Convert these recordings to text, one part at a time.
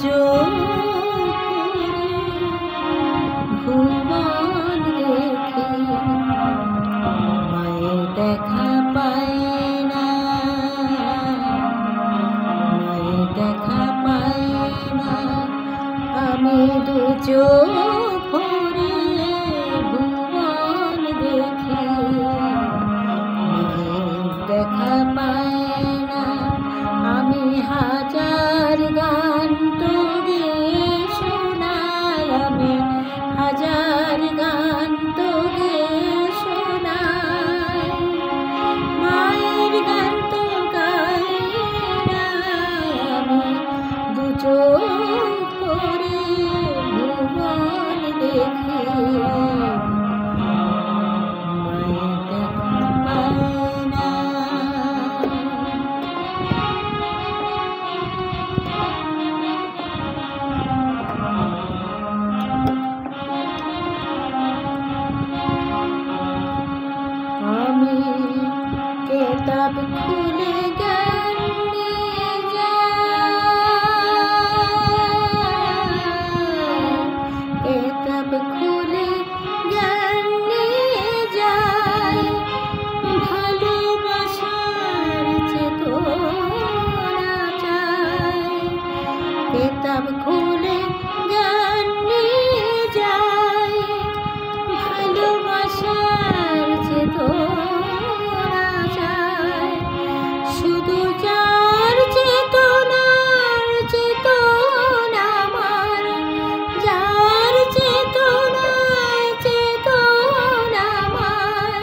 চোখ ভুবন দেখে মায়ের দেখা পায় না, মায়ের দেখা পায় না। আমি দু চোখ ভরে ভুবন দেখে মায়ের দেখা পায় না। আমি হাজার গান তো গেয়ে শোনাই, আমি হাজার গান তো গেয়ে শোনাই, মায়ের গান তো গাই না। আমি দু চোখ ভরে ভুবন দেখে মায়ের দেখা পাই না। আমি কেতাব খুলে জ্ঞান নিয়ে যাই, কেতাব খুলে জ্ঞান নিয়ে যাই, ভালোবাসার চেতনা চাই। কেতাব খুলে জ্ঞান নিয়ে যাই, ভালোবাসার চেতনা চাই। শুধু যার চেতনার চেতনা আমার, যার চেতনায় চেতনা আমার,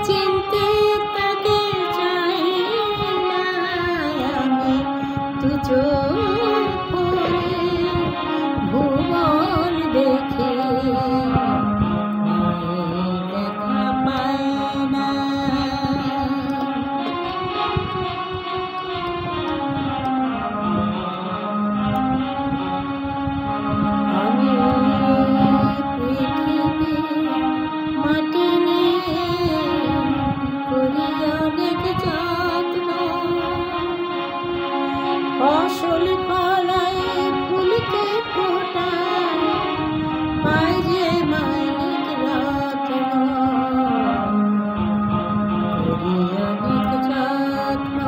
চিনতে তাকে চাই না। আমি দু চোখ ভরে ভুবন দেখে মায়ের দেখা পায় না। আমি পৃথিবীর মাটি নিয়ে করি অনেক যত্ন, ফসল ফলাই ফুলকে ফোটাই, পাই যে মানিক রত্ন। করি অনেক যত্ন,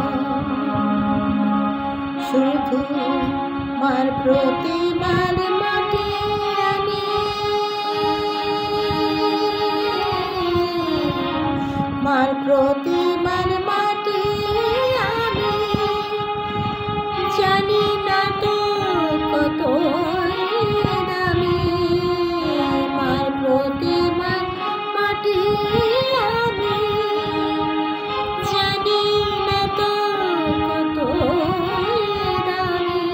শুধু মার প্রতিমার মাটি আনি, মার প্রতিমার মাটি আমি জানি না তো কত দামি। মার প্রতিমার মাটি আমি জানি না তো কত দামি।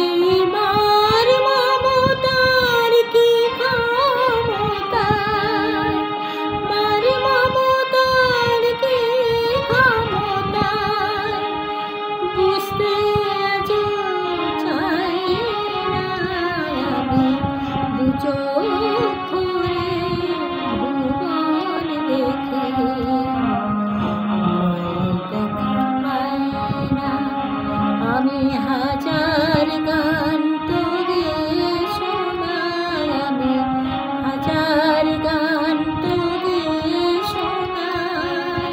এই মার মমতার কি ক্ষমতা, মার মমতার কি ক্ষমতা, বুঝতে আজও চাই না। আমি দু চোখ ভরে ভুবন দেখে মায়ের দেখা পাই না। আমি হাজার গান তো গেয়ে শোনাই, আমি হাজার গান তো গেয়ে শোনাই,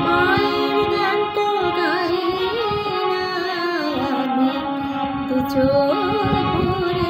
মায়ের গান তো গাই না। আমি দু চোখ ভরে